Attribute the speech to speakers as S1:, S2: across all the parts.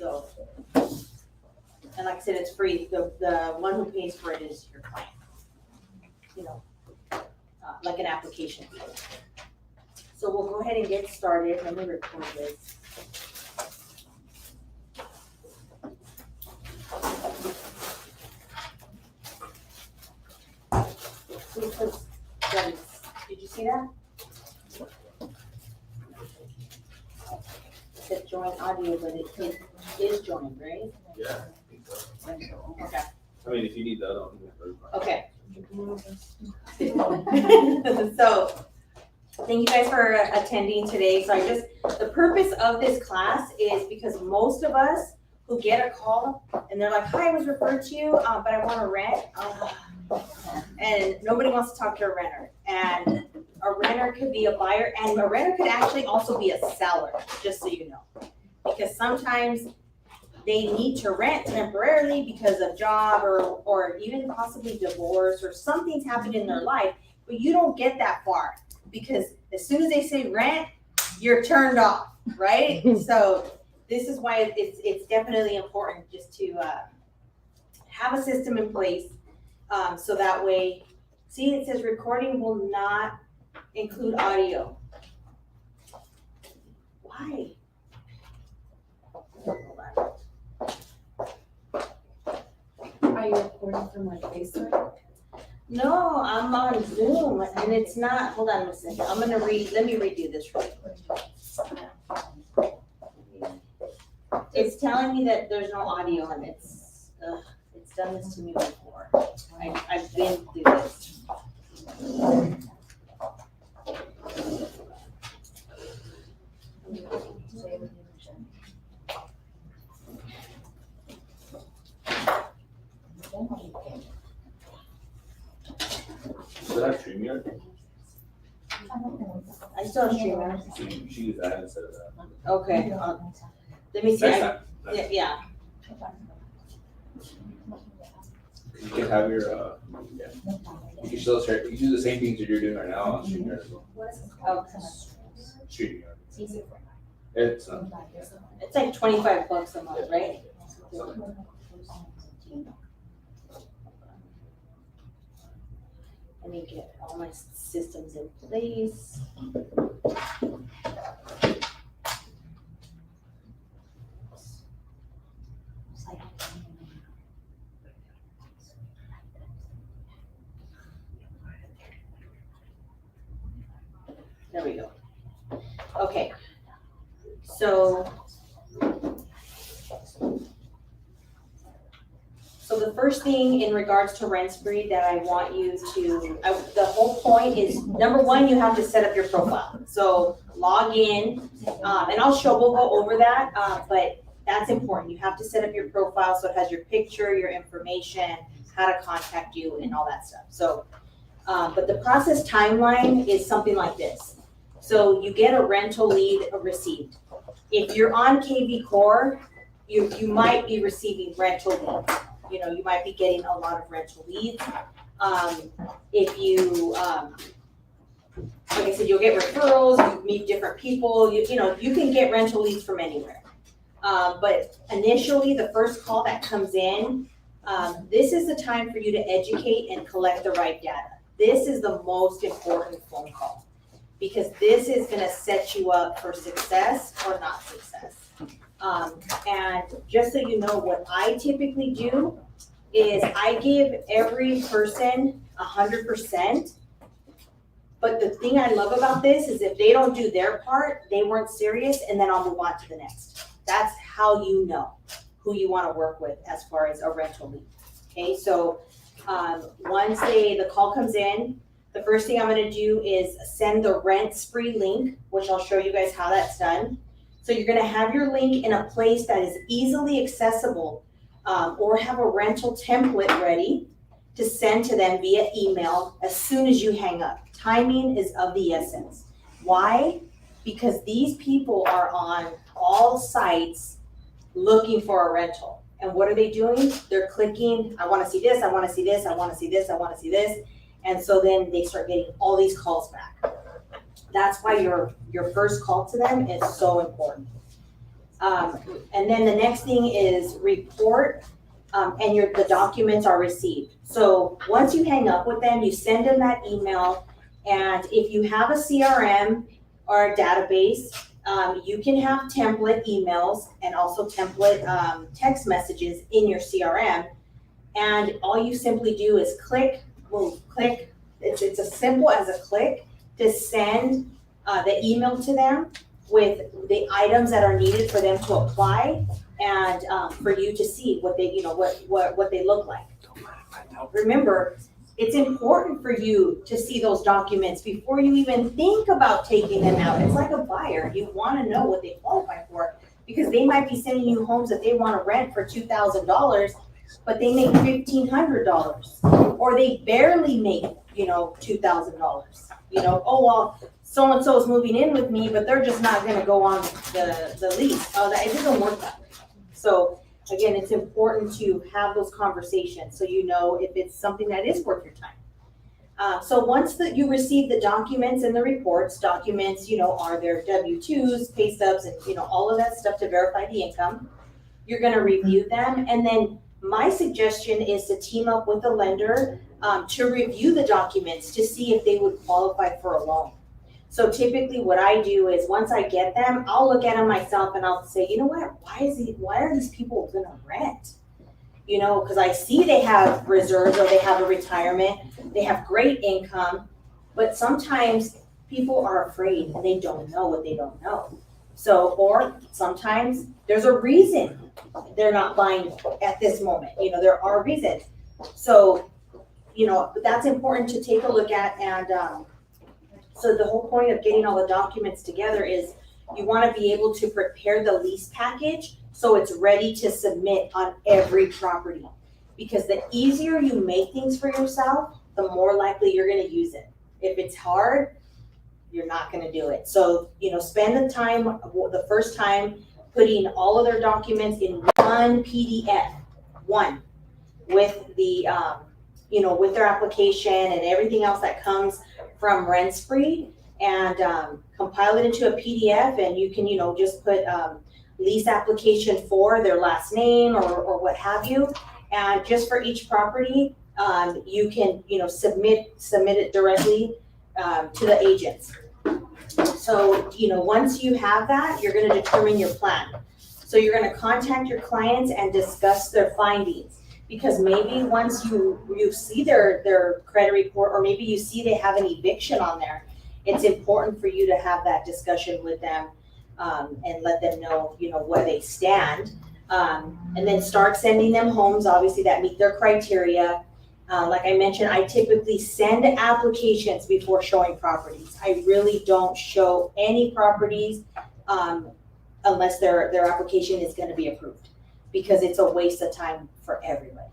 S1: So, and like I said, it's free. The one who pays for it is your client. You know, like an application fee. So we'll go ahead and get started. Let me record this. Did you see that? It said join audio, but it is joined, right?
S2: Yeah, I think so.
S1: Okay.
S2: I mean, if you need that, I'll need it.
S1: Okay. So, thank you guys for attending today. So the purpose of this class is because most of us who get a call and they're like, hi, I was referred to you, but I want to rent. And nobody wants to talk to a renter. And a renter could be a buyer, and a renter could actually also be a seller, just so you know. Because sometimes they need to rent temporarily because of job or even possibly divorce or something's happened in their life, but you don't get that far because as soon as they say rent, you're turned off, right? So this is why it's definitely important just to have a system in place so that way, see it says recording will not include audio. Why? Hold on.
S3: Are you recording from like Facebook?
S1: No, I'm on Zoom and it's not, hold on a second. Let me redo this real quick. It's telling me that there's no audio and it's done this to me before. I've been through this.
S2: Does that have StreamYard?
S1: I still have streamer.
S2: She used that instead of that.
S1: Okay, let me see.
S2: Next time.
S1: Yeah.
S2: You can have your, yeah. You can still share, you can do the same things that you're doing right now on StreamYard as well.
S1: Okay.
S2: StreamYard. It's,
S1: It's like $25 a month, right? Let me get all my systems in place. There we go. Okay. So the first thing in regards to rent spree that I want you to, the whole point is, number one, you have to set up your profile. So log in, and we'll go over that, but that's important. You have to set up your profile so it has your picture, your information, how to contact you and all that stuff. So, but the process timeline is something like this. So you get a rental lead received. If you're on KV Core, you might be receiving rental leads. You know, you might be getting a lot of rental leads. If you, like I said, you'll get referrals, you meet different people, you know, you can get rental leads from anywhere. But initially, the first call that comes in, this is the time for you to educate and collect the right data. This is the most important phone call because this is gonna set you up for success or not success. And just so you know, what I typically do is I give every person 100%. But the thing I love about this is if they don't do their part, they weren't serious, and then I'll move on to the next. That's how you know who you want to work with as far as a rental lead. Okay, so once the call comes in, the first thing I'm going to do is send the rent spree link, which I'll show you guys how that's done. So you're gonna have your link in a place that is easily accessible or have a rental template ready to send to them via email as soon as you hang up. Timing is of the essence. Why? Because these people are on all sites looking for a rental. And what are they doing? They're clicking, I wanna see this, I wanna see this, I wanna see this, I wanna see this. And so then they start getting all these calls back. That's why your first call to them is so important. And then the next thing is report, and the documents are received. So once you hang up with them, you send them that email, and if you have a CRM or a database, you can have template emails and also template text messages in your CRM. And all you simply do is click. It's as simple as a click to send the email to them with the items that are needed for them to apply and for you to see what they, what they look like. Remember, it's important for you to see those documents before you even think about taking them out. It's like a buyer. You want to know what they qualify for because they might be sending you homes that they want to rent for $2,000, but they make $1,500 or they barely make, $2,000. Oh, well, so-and-so is moving in with me, but they're just not going to go on the lease. It doesn't work that way. So again, it's important to have those conversations so you know if it's something that is worth your time. So once you receive the documents and the reports, documents, are their W-2s, pay stubs, and all of that stuff to verify the income. You're going to review them, and then my suggestion is to team up with the lender to review the documents to see if they would qualify for a loan. So typically what I do is once I get them, I'll look at them myself and I'll say, you know what, why are these people gonna rent? Because I see they have reserves or they have a retirement, they have great income, but sometimes people are afraid and they don't know what they don't know. So, or sometimes there's a reason they're not buying at this moment. There are reasons. So, that's important to take a look at. And so the whole point of getting all the documents together is you want to be able to prepare the lease package so it's ready to submit on every property. Because the easier you make things for yourself, the more likely you're going to use it. If it's hard, you're not going to do it. So, spend the time, the first time, putting all of their documents in one PDF, with the, with their application and everything else that comes from RentSpree, and compile it into a PDF, and you can, just put lease application for their last name or what have you. And just for each property, you can, submit it directly to the agents. So, once you have that, you're going to determine your plan. So you're going to contact your clients and discuss their findings. Because maybe once you see their credit report, or maybe you see they have an eviction on there, it's important for you to have that discussion with them and let them know, where they stand. And then start sending them homes, obviously, that meet their criteria. Like I mentioned, I typically send applications before showing properties. I really don't show any properties unless their application is going to be approved, because it's a waste of time for everybody.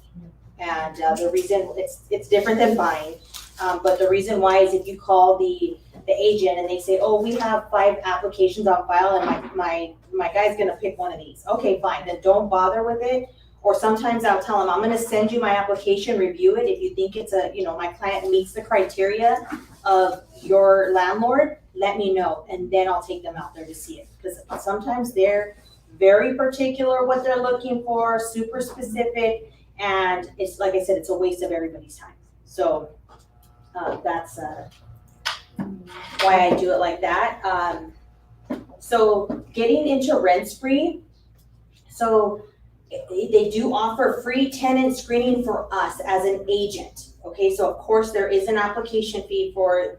S1: And the reason it's different than buying, but the reason why is if you call the agent and they say, oh, we have 5 applications on file and my guy's gonna pick one of these. Okay, fine, then don't bother with it. Or sometimes I'll tell them, I'm gonna send you my application, review it. If you think it's my client meets the criteria of your landlord, let me know, and then I'll take them out there to see it. Because sometimes they're very particular what they're looking for, super specific, and it's, like I said, it's a waste of everybody's time. So that's why I do it like that. So getting into RentSpree, so they do offer free tenant screening for us as an agent. Okay, so of course there is an application fee for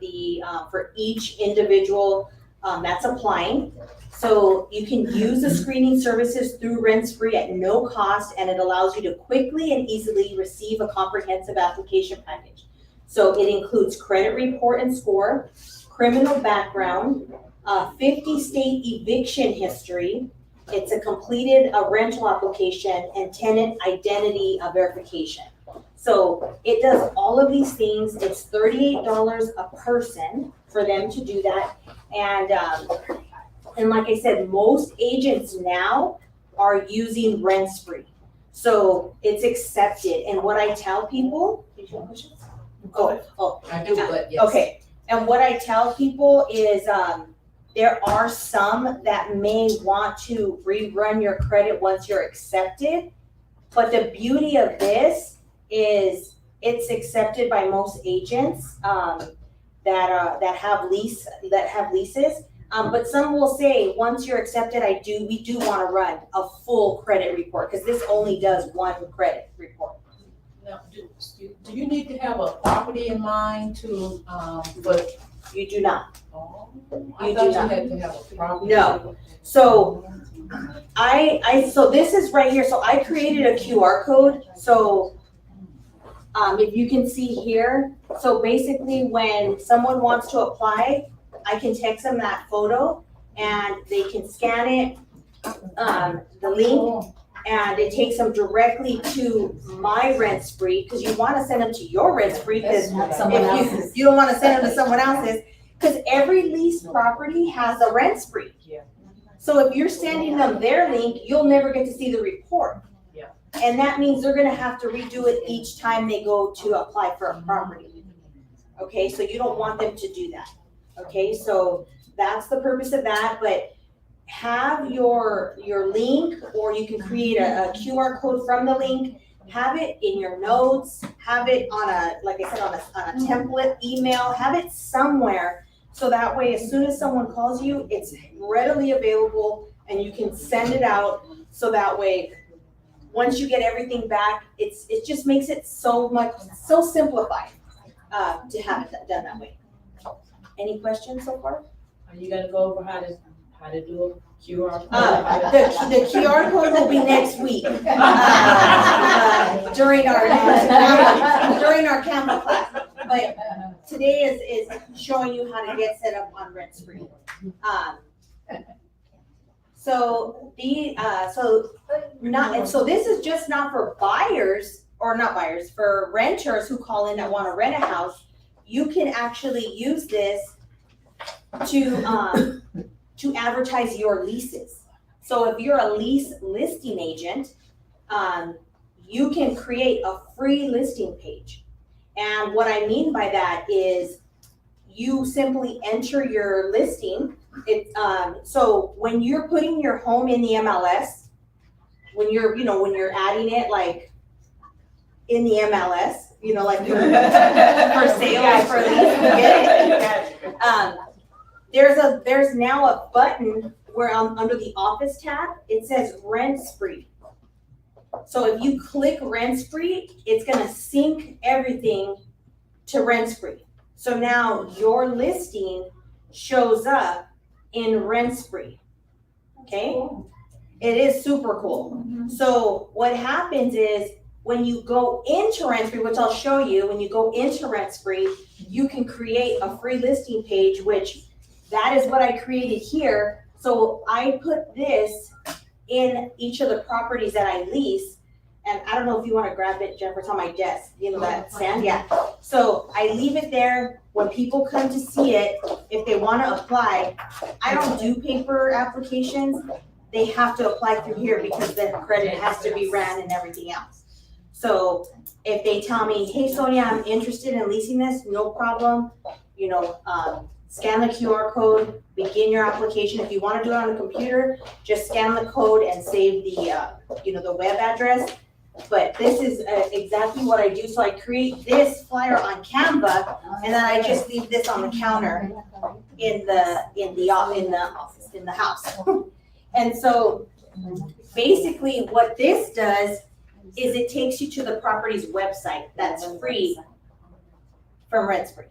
S1: each individual that's applying. So you can use the screening services through RentSpree at no cost, and it allows you to quickly and easily receive a comprehensive application package. So it includes credit report and score, criminal background, 50-state eviction history. It's a completed rental application and tenant identity verification. So it does all of these things. It's $38 a person for them to do that. And like I said, most agents now are using RentSpree. So it's accepted. And what I tell people, did you have questions? Oh,
S4: I do, but yes.
S1: okay. And what I tell people is There are some that may want to rerun your credit once you're accepted. But the beauty of this is it's accepted by most agents that have leases. But some will say, once you're accepted, we do want to run a full credit report, because this only does one credit report.
S4: Now, do you need to have a property in mind to, but?
S1: You do not.
S4: Oh,
S1: You
S4: I
S1: do
S4: thought you
S1: not.
S4: had to have a property.
S1: No. So so this is right here. So I created a QR code. So if you can see here, so basically when someone wants to apply, I can text them that photo and they can scan it, the link, and it takes them directly to my rent spree, because you want to send them to your rent spree, because if you don't want to send them to someone else's, because every leased property has a rent spree.
S4: Yeah.
S1: So if you're sending them their link, you'll never get to see the report.
S4: Yeah.
S1: And that means they're gonna have to redo it each time they go to apply for a property. Okay, so you don't want them to do that. Okay, so that's the purpose of that, but have your link, or you can create a QR code from the link, have it in your notes, have it on like I said, on a template email, have it somewhere, so that way as soon as someone calls you, it's readily available and you can send it out, so that way once you get everything back, it just makes it so simplified to have it done that way. Any questions so far?
S4: Are you gonna go over how to do a QR code?
S1: The QR code will be next week, during our Canva class. But today is showing you how to get set up on Rent Spree. So this is just not for buyers, or not buyers, for renters who call in that want to rent a house. You can actually use this to advertise your leases. So if you're a lease listing agent, you can create a free listing page. And what I mean by that is you simply enter your listing. So when you're putting your home in the MLS, when you're adding it like in the MLS, like for sale or for lease, you get it. There's now a button where under the office tab, it says Rent Spree. So if you click Rent Spree, it's gonna sync everything to Rent Spree. So now your listing shows up in Rent Spree. Okay? It is super cool. So what happens is when you go into Rent Spree, which I'll show you, when you go into Rent Spree, you can create a free listing page, which that is what I created here. So I put this in each of the properties that I lease. And I don't know if you want to grab it, Jennifer, it's on my desk, that stand, yeah. So I leave it there. When people come to see it, if they want to apply, I don't do paper applications. They have to apply through here because then credit has to be ran and everything else. So if they tell me, hey, Sonia, I'm interested in leasing this, no problem. Scan the QR code, begin your application. If you want to do it on a computer, just scan the code and save the web address. But this is exactly what I do. So I create this flyer on Canva, and then I just leave this on the counter in the house. And so basically what this does is it takes you to the property's website that's free from Rent Spree.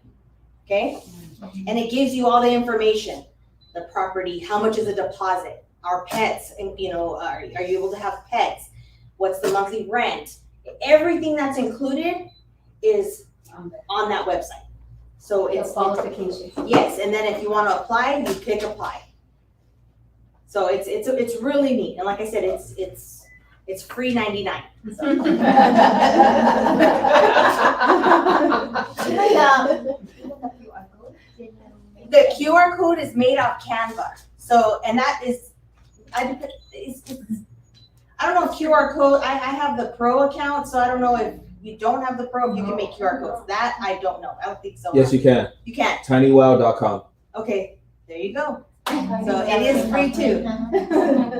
S1: Okay? And it gives you all the information, the property, how much is the deposit, our pets, and are you able to have pets? What's the monthly rent? Everything that's included is on that website. So it's
S3: qualifications.
S1: Yes, and then if you want to apply, you click apply. So it's really neat. And like I said, it's free 99. So. The QR code is made off Canva. So, and that is, I don't know if QR code, I have the Pro account, so I don't know if you don't have the Pro, if you can make QR codes. That, I don't know. I don't think so.
S2: Yes, you can.
S1: You can.
S2: Tinywow.com.
S1: Okay, there you go. So So it is free too.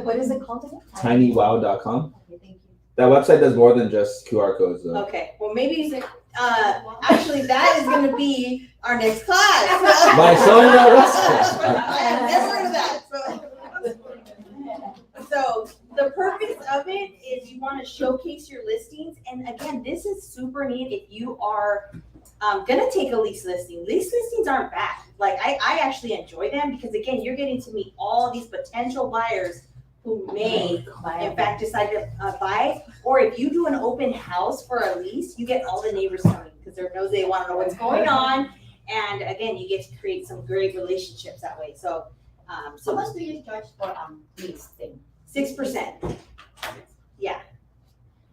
S3: What is it called again?
S5: tinywow.com.
S3: Okay, thank you.
S5: That website does more than just QR codes though.
S1: Okay, well, maybe, actually, that is gonna be our next class.
S5: By Sonia Orozco.
S1: I have never heard of that, so the purpose of it is you wanna showcase your listings, and again, this is super neat if you are gonna take a lease listing. Lease listings aren't bad, like, I actually enjoy them, because again, you're getting to meet all these potential buyers who may, in fact, decide to buy, or if you do an open house for a lease, you get all the neighbors coming, because they're nosy, they wanna know what's going on, and again, you get to create some great relationships that way, so,
S6: So much do you charge for lease thing?
S1: 6%. Yeah.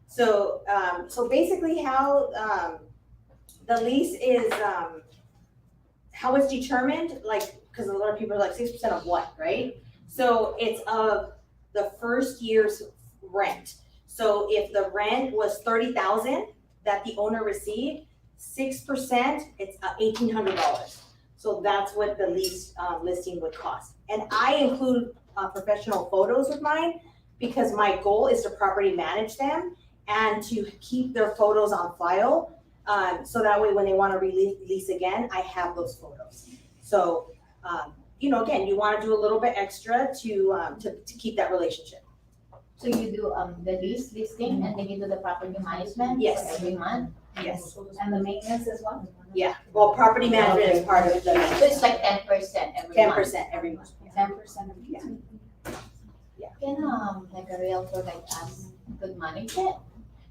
S1: So, so basically how, the lease is, how it's determined, like, because a lot of people are like 6% of what, right? So it's of the first year's rent. So if the rent was 30,000 that the owner received, 6%, it's $1,800. So that's what the lease listing would cost. And I include professional photos with mine because my goal is to property manage them and to keep their photos on file. So that way when they want to release again, I have those photos. So, you know, again, you want to do a little bit extra to keep that relationship.
S6: So you do the lease listing and then you do the property management?
S1: Yes.
S6: For every month?
S1: Yes.
S6: And the maintenance as well?
S1: Yeah. Well, property management is part of
S6: So
S1: the
S6: it's like 10% every month?
S1: 10% every month.
S6: 10% of
S1: Yeah. Yeah.
S6: Can like a realtor like us could manage it?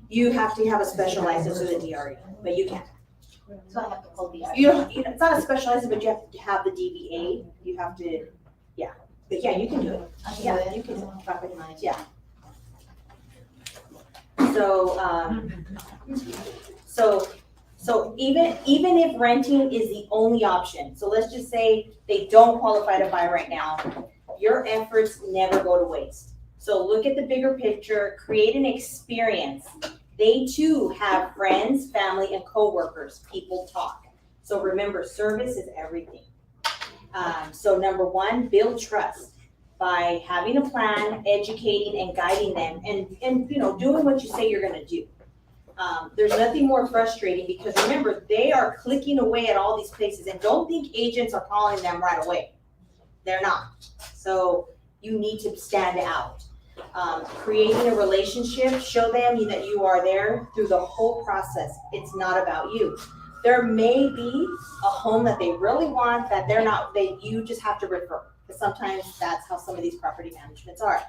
S1: You have to have a special license with the DRE, but you can.
S6: So I have to call the
S1: You don't, it's not a special license, but you have to have the DBA. You have to, yeah. But yeah, you can do it. Yeah, you can.
S6: Property management.
S1: Yeah. So, so even if renting is the only option, so let's just say they don't qualify to buy right now, your efforts never go to waste. So look at the bigger picture, create an experience. They too have friends, family, and coworkers. People talk. So remember, service is everything. So number one, build trust by having a plan, educating and guiding them, and you know, doing what you say you're gonna do. There's nothing more frustrating because remember, they are clicking away at all these places, and don't think agents are calling them right away. They're not. So you need to stand out. Creating a relationship, show them that you are there through the whole process. It's not about you. There may be a home that they really want that they're not, that you just have to refer. Because sometimes that's how some of these property managements are.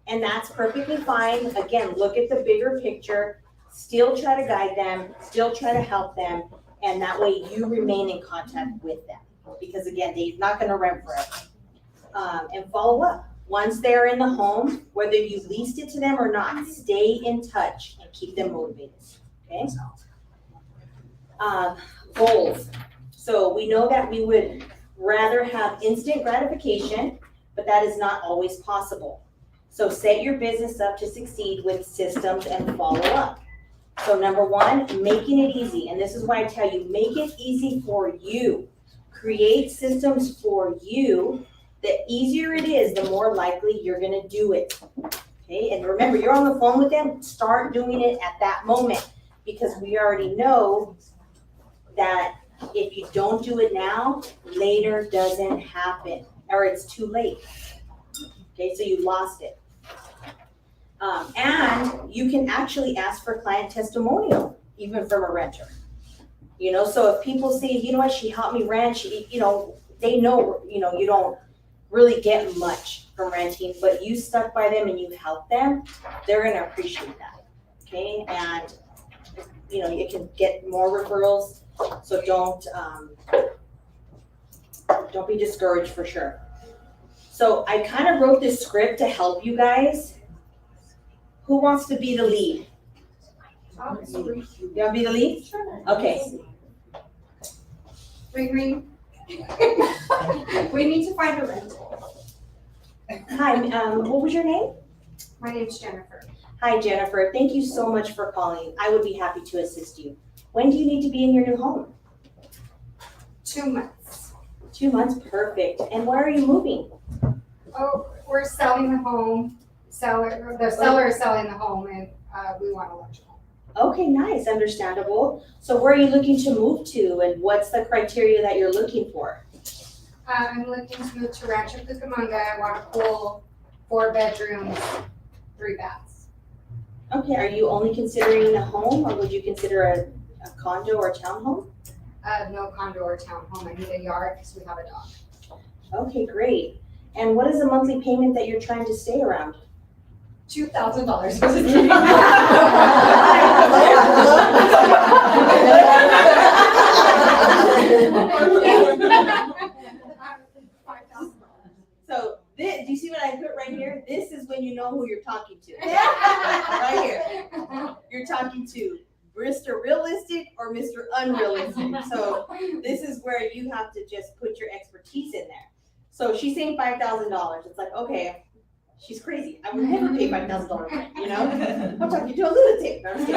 S1: And that's perfectly fine. Again, look at the bigger picture, still try to guide them, still try to help them, and that way you remain in contact with them. Because again, they're not gonna rent forever. And follow up. Once they're in the home, whether you leased it to them or not, stay in touch and keep them motivated, okay? Goals. So we know that we would rather have instant gratification, but that is not always possible. So set your business up to succeed with systems and follow up. So number one, making it easy. And this is why I tell you, make it easy for you. Create systems for you. The easier it is, the more likely you're gonna do it. Okay, and remember, you're on the phone with them, start doing it at that moment. Because we already know that if you don't do it now, later doesn't happen, or it's too late. Okay, so you lost it. And you can actually ask for client testimonial, even from a renter. You know, so if people see, you know what, she helped me rent, she, you know, they know, you know, you don't really get much from renting, but you stuck by them and you helped them, they're gonna appreciate that, okay? And, you know, you can get more referrals, so don't be discouraged for sure. So I kind of wrote this script to help you guys. Who wants to be the lead? You want to be the lead?
S3: Sure.
S1: Okay.
S3: Ring, ring. We need to find a rental.
S1: Hi, what was your name?
S3: My name's Jennifer.
S1: Hi, Jennifer. Thank you so much for calling. I would be happy to assist you. When do you need to be in your new home?
S3: 2 months.
S1: 2 months, perfect. And where are you moving?
S3: Oh, we're selling the home, the seller is selling the home and, we want a large home.
S1: Okay, nice, understandable. So where are you looking to move to and what's the criteria that you're looking for?
S3: I'm looking to move to Rancho Cucamonga. I want a pool, 4 bedrooms, 3 baths.
S1: Okay, are you only considering a home or would you consider a condo or a townhome?
S3: No condo or townhome. I need a yard because we have a dog.
S1: Okay, great. And what is the monthly payment that you're trying to stay around?
S3: $2,000. Just kidding.
S1: So this, do you see what I put right here? This is when you know who you're talking to. Right here. You're talking to Mr. Realistic or Mr. Unrealistic. So this is where you have to just put your expertise in there. So she's saying $5,000. It's like, okay, she's crazy. I would never pay $5,000 rent, you know? I'm talking to a lunatic. No, I'm just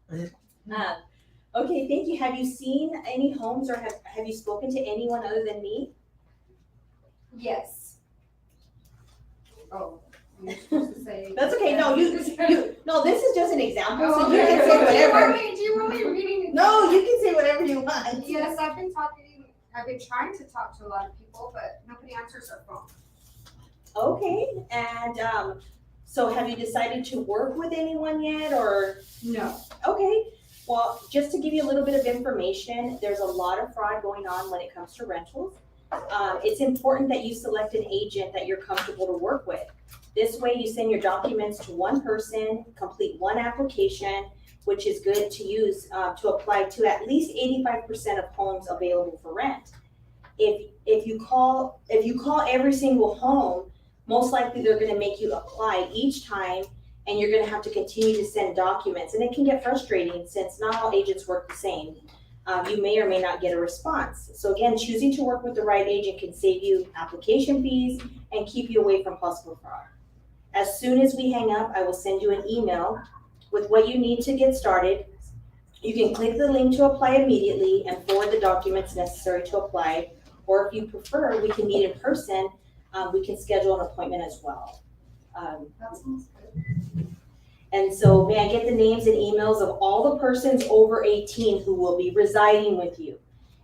S1: kidding. Okay, thank you. Have you seen any homes or have you spoken to anyone other than me?
S3: Yes. Oh, you're supposed to say.
S1: That's okay. No, no, this is just an example, so
S3: Oh,
S1: you
S3: okay.
S1: can say whatever.
S3: Do you want me reading?
S1: No, you can say whatever you want.
S3: Yes, I've been trying to talk to a lot of people, but nobody answers their phone.
S1: Okay, and so have you decided to work with anyone yet, or?
S3: No.
S1: Okay, well, just to give you a little bit of information, there's a lot of fraud going on when it comes to rentals. It's important that you select an agent that you're comfortable to work with. This way you send your documents to one person, complete one application, which is good to use to apply to at least 85% of homes available for rent. If you call every single home, most likely they're gonna make you apply each time and you're gonna have to continue to send documents. And it can get frustrating since not all agents work the same. You may or may not get a response. So again, choosing to work with the right agent can save you application fees and keep you away from possible fraud. As soon as we hang up, I will send you an email with what you need to get started. You can click the link to apply immediately and forward the documents necessary to apply. Or if you prefer, we can meet in person. We can schedule an appointment as well.
S3: That sounds good.
S1: And so may I get the names and emails of all the persons over 18 who will be residing with you?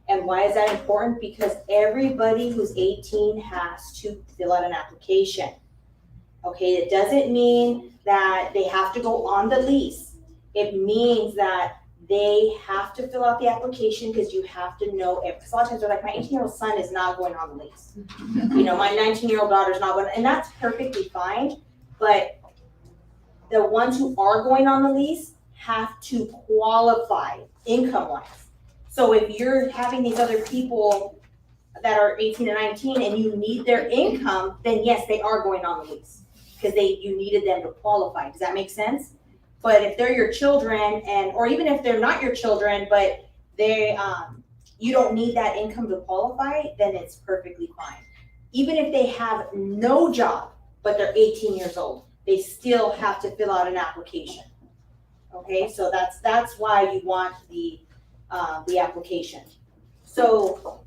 S1: And why is that important? Because everybody who's 18 has to fill out an application. Okay, it doesn't mean that they have to go on the lease. It means that they have to fill out the application because you have to know it. Because a lot of times they're like, my 18-year-old son is not going on the lease. You know, my 19-year-old daughter's not going, and that's perfectly fine. But the ones who are going on the lease have to qualify income-wise. So if you're having these other people that are 18 and 19 and you need their income, then yes, they are going on the lease because you needed them to qualify. Does that make sense? But if they're your children or even if they're not your children, but you don't need that income to qualify, then it's perfectly fine. Even if they have no job, but they're 18 years old, they still have to fill out an application. Okay, so that's why you want the application. So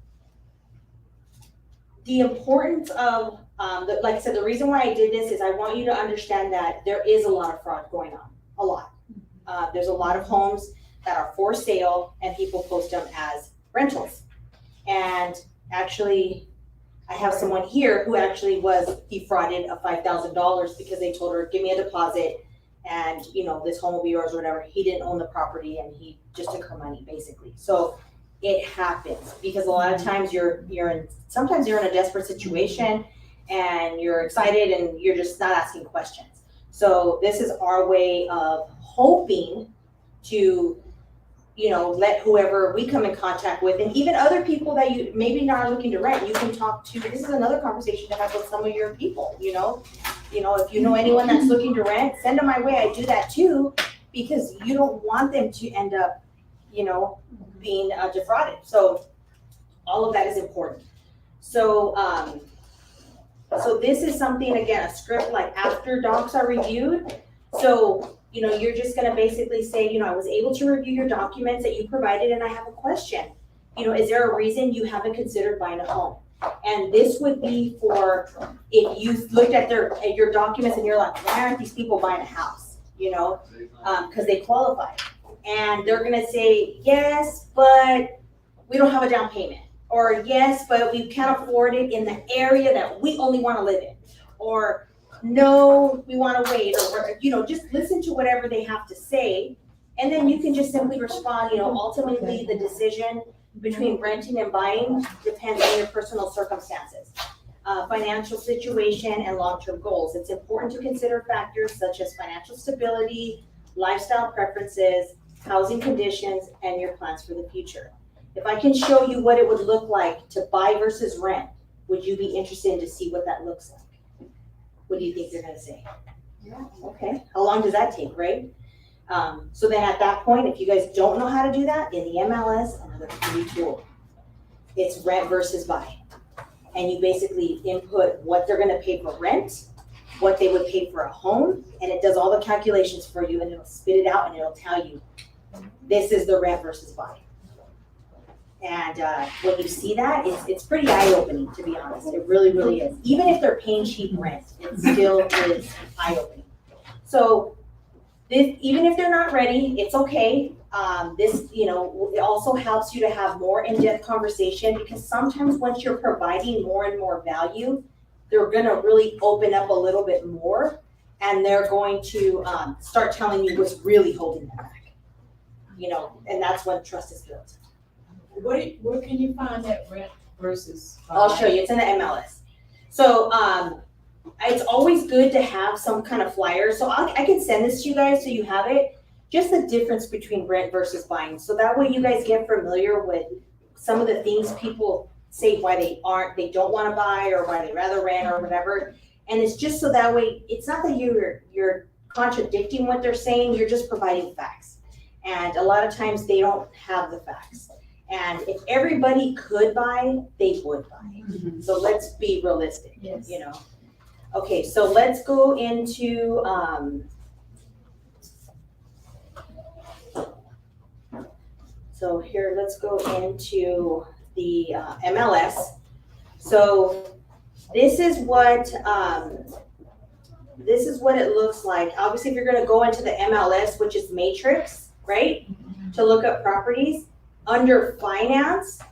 S1: the importance of, like I said, the reason why I did this is I want you to understand that there is a lot of fraud going on, a lot. There's a lot of homes that are for sale and people post them as rentals. And actually, I have someone here who actually was defrauded of $5,000 because they told her, give me a deposit and, you know, this home will be yours or whatever. He didn't own the property and he just took her money basically. So it happens because a lot of times sometimes you're in a desperate situation and you're excited and you're just not asking questions. So this is our way of hoping to, you know, let whoever we come in contact with, and even other people that you maybe not looking to rent, you can talk to. This is another conversation to have with some of your people, you know, if you know anyone that's looking to rent, send them my way. I do that too, because you don't want them to end up, you know, being defrauded. So all of that is important. So, so this is something, again, a script like after docs are reviewed. So, you know, you're just gonna basically say, you know, I was able to review your documents that you provided and I have a question. You know, is there a reason you haven't considered buying a home? And this would be for, if you looked at your documents and you're like, why aren't these people buying a house? You know, cause they qualify. And they're gonna say, yes, but we don't have a down payment. Or yes, but we can't afford it in the area that we only wanna live in. Or no, we wanna wait, or, you know, just listen to whatever they have to say. And then you can just simply respond, you know, ultimately the decision between renting and buying depends on your personal circumstances, financial situation, and long-term goals. It's important to consider factors such as financial stability, lifestyle preferences, housing conditions, and your plans for the future. If I can show you what it would look like to buy versus rent, would you be interested to see what that looks like? What do you think they're gonna say?
S3: Yeah.
S1: Okay, how long does that take, right? So then at that point, if you guys don't know how to do that, in the MLS, another free tool. It's rent versus buy. And you basically input what they're gonna pay for rent, what they would pay for a home, and it does all the calculations for you, and it'll spit it out and it'll tell you, this is the rent versus buy. And when you see that, it's pretty eye-opening, to be honest. It really, really is. Even if they're paying cheap rent, it still is eye-opening. So this, even if they're not ready, it's okay. This, you know, it also helps you to have more in-depth conversation, because sometimes once you're providing more and more value, they're gonna really open up a little bit more, and they're going to start telling you what's really holding them back. You know, and that's when trust is built.
S4: Where can you find that rent versus buy?
S1: I'll show you, it's in the MLS. So, it's always good to have some kind of flyer, so I can send this to you guys so you have it. Just the difference between rent versus buying, so that way you guys get familiar with some of the things people say why they don't wanna buy, or why they rather rent or whatever. And it's just so that way, it's not that you're contradicting what they're saying, you're just providing facts. And a lot of times they don't have the facts. And if everybody could buy, they would buy. So let's be realistic,
S6: Yes.
S1: you know? Okay, so let's go into, so here, let's go into the MLS. So this is what it looks like. Obviously, if you're gonna go into the MLS, which is Matrix, right? To look up properties, under finance,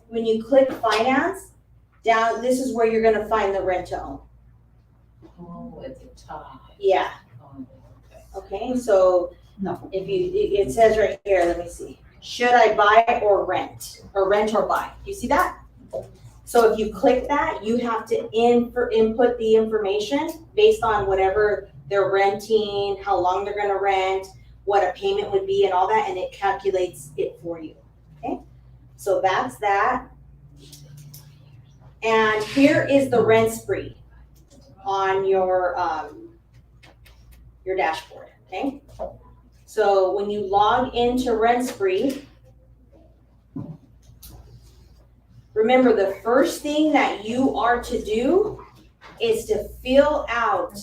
S1: when you click finance, down, this is where you're gonna find the rent to own.
S4: Oh, at the top.
S1: Yeah,
S4: Oh,
S1: okay, so
S6: No.
S1: if you, it says right here, let me see. Should I buy or rent or buy? You see that? So if you click that, you have to input the information based on whatever they're renting, how long they're gonna rent, what a payment would be and all that, and it calculates it for you, okay? So that's that. And here is the rent spree on your dashboard, okay? So when you log into rent spree, remember the first thing that you are to do is to fill out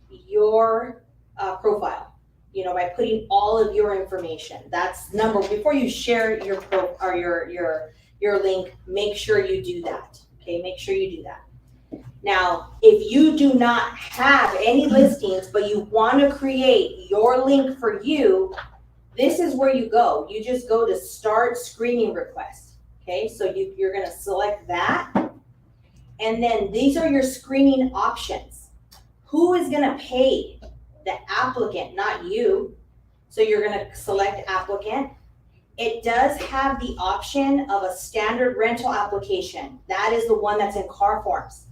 S1: your profile. You know, by putting all of your information. That's before you share your your link, make sure you do that. Okay, make sure you do that. Now, if you do not have any listings, but you want to create your link for you, this is where you go. You just go to start screening request. Okay, so you're gonna select that. And then these are your screening options. Who is gonna pay? The applicant, not you. So you're gonna select applicant. It does have the option of a standard rental application. That is the one that's in car forms.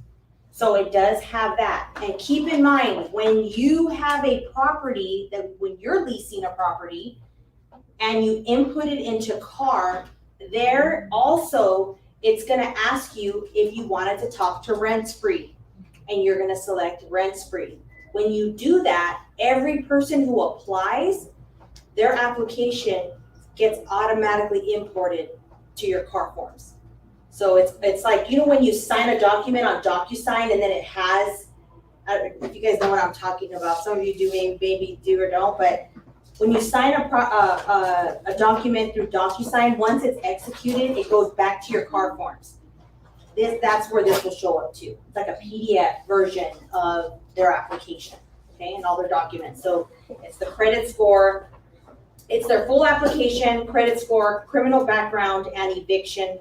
S1: So it does have that. And keep in mind, when you have a property, that when you're leasing a property and you input it into car, there also, it's gonna ask you if you wanted to talk to rent spree, and you're gonna select rent spree. When you do that, every person who applies, their application gets automatically imported to your car forms. So it's like, you know, when you sign a document on DocuSign and then it has, if you guys know what I'm talking about, some of you do, maybe do or don't, but when you sign a document through DocuSign, once it's executed, it goes back to your car forms. That's where this will show up too. It's like a PDF version of their application, okay, and all their documents. So it's the credit score, it's their full application, credit score, criminal background, and eviction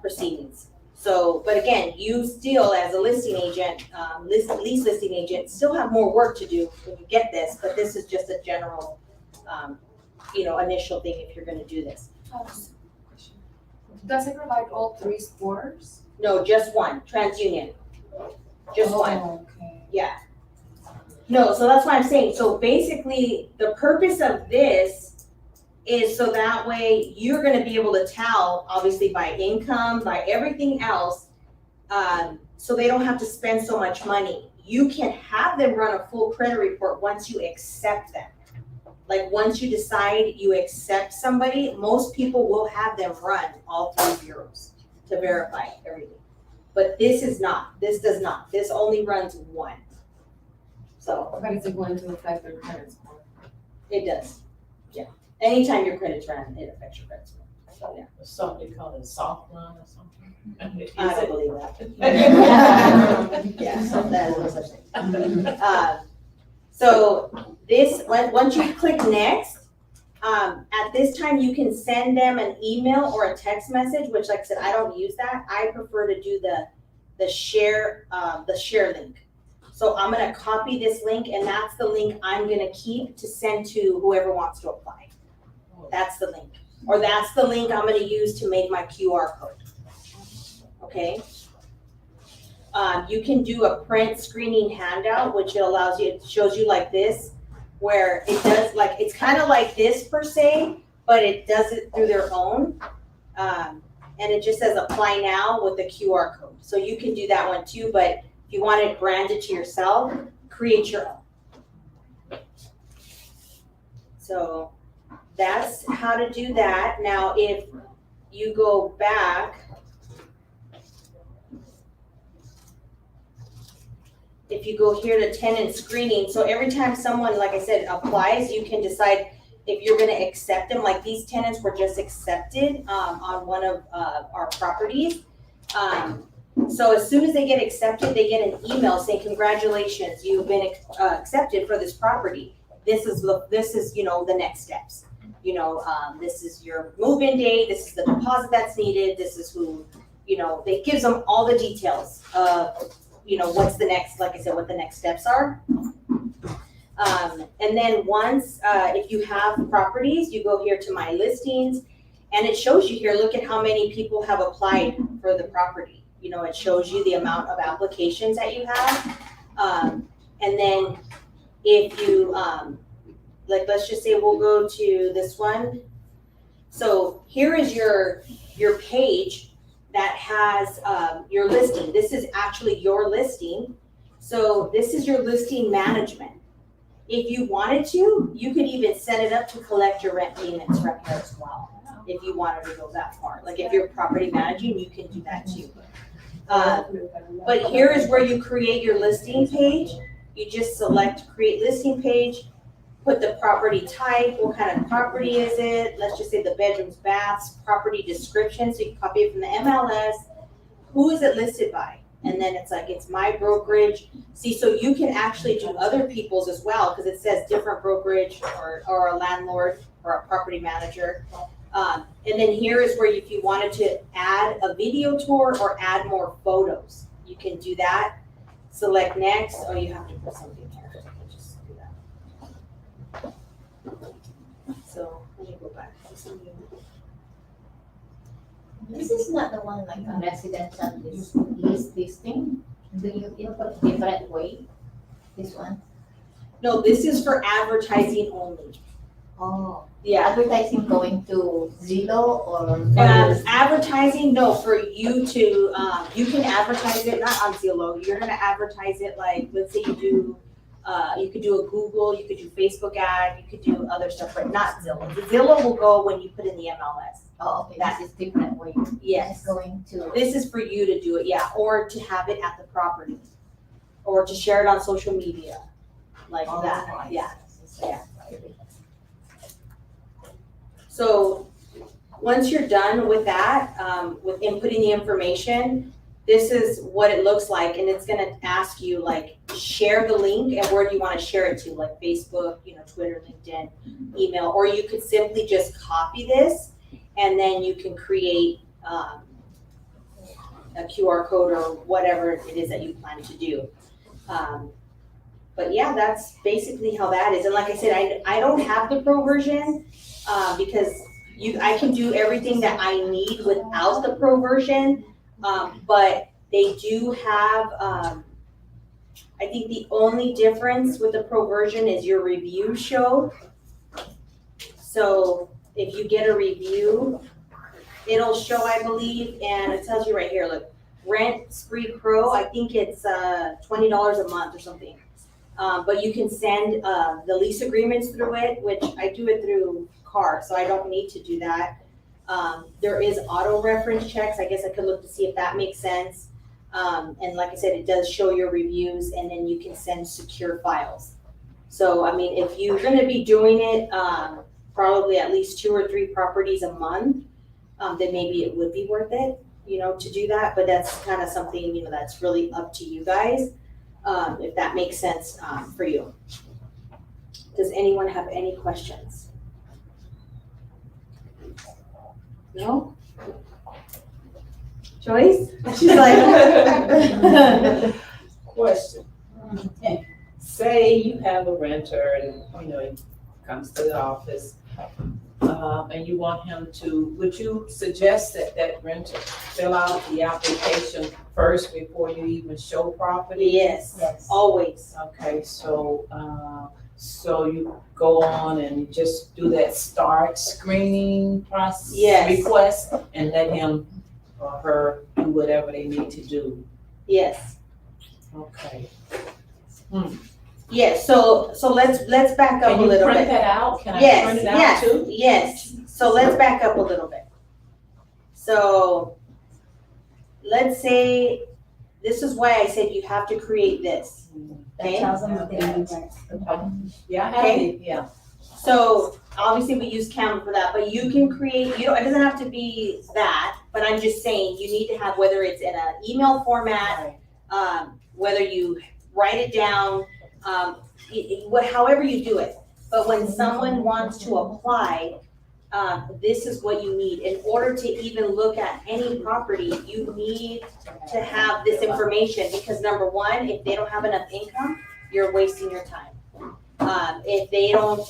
S1: proceedings. So, but again, you still, as a listing agent, lease listing agent, still have more work to do when you get this, but this is just a general, initial thing if you're gonna do this.
S7: Does it provide all three scores?
S1: No, just one, TransUnion. Just one,
S7: Okay.
S1: yeah. No, so that's what I'm saying. So basically, the purpose of this is so that way you're gonna be able to tell, obviously by income, by everything else, so they don't have to spend so much money. You can have them run a full credit report once you accept them. Like, once you decide you accept somebody, most people will have them run all three bureaus to verify everything. But this does not, this only runs one. So,
S7: But is it going to affect their credit score?
S1: it does, yeah. Anytime your credit's ran, it affects your credit score, so, yeah.
S4: Something called a soft run or something.
S1: I don't believe that. Yeah, so that is no such thing. So this, once you click next, at this time you can send them an email or a text message, which, like I said, I don't use that. I prefer to do the share link. So I'm gonna copy this link, and that's the link I'm gonna keep to send to whoever wants to apply. That's the link, or that's the link I'm gonna use to make my QR code. Okay? You can do a print screening handout, which it shows you like this, where it does, like, it's kind of like this per se, but it does it through their own. And it just says apply now with the QR code. So you can do that one too, but if you want it branded to yourself, create your own. So that's how to do that. Now, if you go back, if you go here to tenant screening, so every time someone, like I said, applies, you can decide if you're gonna accept them. Like, these tenants were just accepted on one of our properties. So as soon as they get accepted, they get an email saying, congratulations, you've been accepted for this property. This is the next steps. This is your move-in date, this is the deposit that's needed, this is who, it gives them all the details of, what's the next, like I said, what the next steps are. And then once, if you have properties, you go here to my listings, and it shows you here, look at how many people have applied for the property. It shows you the amount of applications that you have. And then if you, let's just say we'll go to this one. So here is your page that has your listing. This is actually your listing. So this is your listing management. If you wanted to, you could even set it up to collect your rent payments from here as well. If you wanted to go that far. Like, if you're property managing, you can do that too. But here is where you create your listing page. You just select create listing page, put the property type, what kind of property is it? Let's just say the bedrooms, baths, property description. So you can copy it from the MLS. Who is it listed by? And then it's like, it's my brokerage. See, so you can actually do other people's as well, because it says different brokerage or a landlord or a property manager. And then here is where if you wanted to add a video tour or add more photos, you can do that. Select next. Oh, you have to put something here. Just do that. So let me go back.
S6: This is not the one like a residential listing. Do you input different way? This one?
S1: No, this is for advertising only.
S6: Oh,
S1: Yeah.
S6: advertising going to Zillow or?
S1: Advertising, no, for you to, you can advertise it, not on Zillow, you're gonna advertise it like, let's say you could do a Google, you could do Facebook ad, you could do other stuff, but not Zillow. The Zillow will go when you put in the MLS.
S6: Oh, okay, this is different way.
S1: Yes,
S6: It's going to.
S1: this is for you to do it, yeah, or to have it at the property, or to share it on social media, like
S6: Oh,
S1: that,
S6: I
S1: yeah.
S6: see.
S1: Yeah. So, once you're done with that, with inputting the information, this is what it looks like, and it's gonna ask you, like, share the link, and where do you wanna share it to, like Facebook, Twitter, LinkedIn, email, or you could simply just copy this, and then you can create, a QR code or whatever it is that you plan to do. But yeah, that's basically how that is, and like I said, I don't have the pro version, because I can do everything that I need without the pro version, but they do have, I think the only difference with the pro version is your review show. So if you get a review, it'll show, I believe, and it tells you right here, look, Rent Spree Pro, I think it's $20 a month or something. But you can send the lease agreements through it, which I do it through Car, so I don't need to do that. There is auto reference checks. I guess I could look to see if that makes sense. And like I said, it does show your reviews, and then you can send secure files. So, I mean, if you're gonna be doing it, probably at least 2 or 3 properties a month, then maybe it would be worth it, to do that. But that's kind of something, that's really up to you guys, if that makes sense for you. Does anyone have any questions? No? Joyce? She's like.
S4: Question. Say you have a renter and, he comes to the office, and you want him to, would you suggest that renter fill out the application first before you even show property?
S1: Yes,
S6: Yes.
S1: always.
S4: Okay, so you go on and just do that start screening process,
S1: Yes.
S4: request, and let him or her do whatever they need to do.
S1: Yes.
S4: Okay.
S1: Yes, so let's back up a
S4: Can you
S1: little
S4: print
S1: bit.
S4: that out? Can I
S1: Yes,
S4: print it out
S1: yes,
S4: too?
S1: yes. So let's back up a little bit. So let's say, this is why I said you have to create this.
S6: That
S1: Okay.
S6: tells them what they need next.
S4: Yeah, I have
S1: Okay.
S4: it, yeah.
S1: So obviously we use Canva for that, but you can create, it doesn't have to be that, but I'm just saying you need to have, whether it's in an email format, whether you write it down, however you do it. But when someone wants to apply, this is what you need. In order to even look at any property, you need to have this information, because number one, if they don't have enough income, you're wasting your time. If they don't,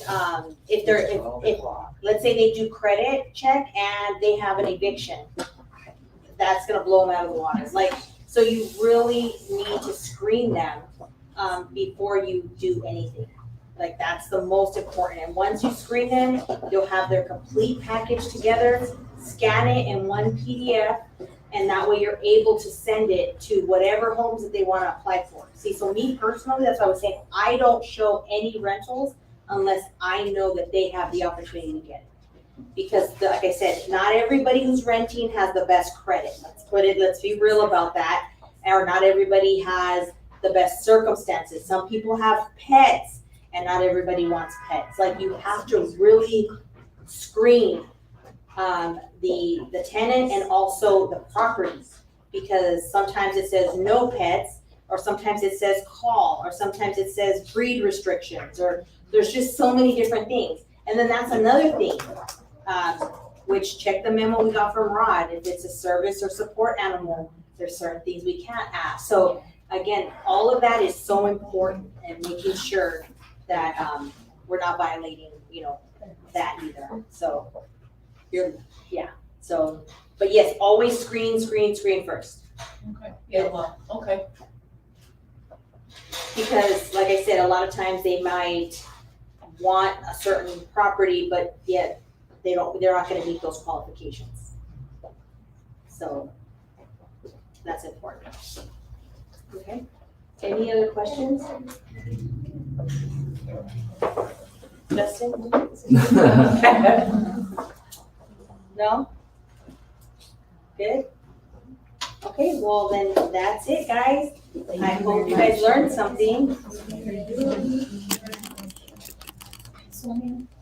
S1: if let's say they do credit check and they have an eviction, that's gonna blow them out of the water. So you really need to screen them before you do anything. That's the most important. And once you screen them, you'll have their complete package together, scan it in one PDF, and that way you're able to send it to whatever homes that they want to apply for. See, so me personally, that's what I was saying, I don't show any rentals unless I know that they have the opportunity to get it. Because like I said, not everybody who's renting has the best credit. Let's be real about that. Or not everybody has the best circumstances. Some people have pets, and not everybody wants pets. You have to really screen the tenant and also the properties, because sometimes it says no pets, or sometimes it says call, or sometimes it says breed restrictions, or there's just so many different things. And then that's another thing, which check the memo we got from Rod. If it's a service or support animal, there's certain things we can't ask. So again, all of that is so important, and making sure that we're not violating, that either. So but yes, always screen first.
S4: Okay, yeah, well, okay.
S1: Because like I said, a lot of times they might want a certain property, but yet they're not gonna meet those qualifications. So that's important. Okay, any other questions? Justin? No? Good? Okay, well then, that's it, guys. I hope you guys learned something.
S6: Sonia?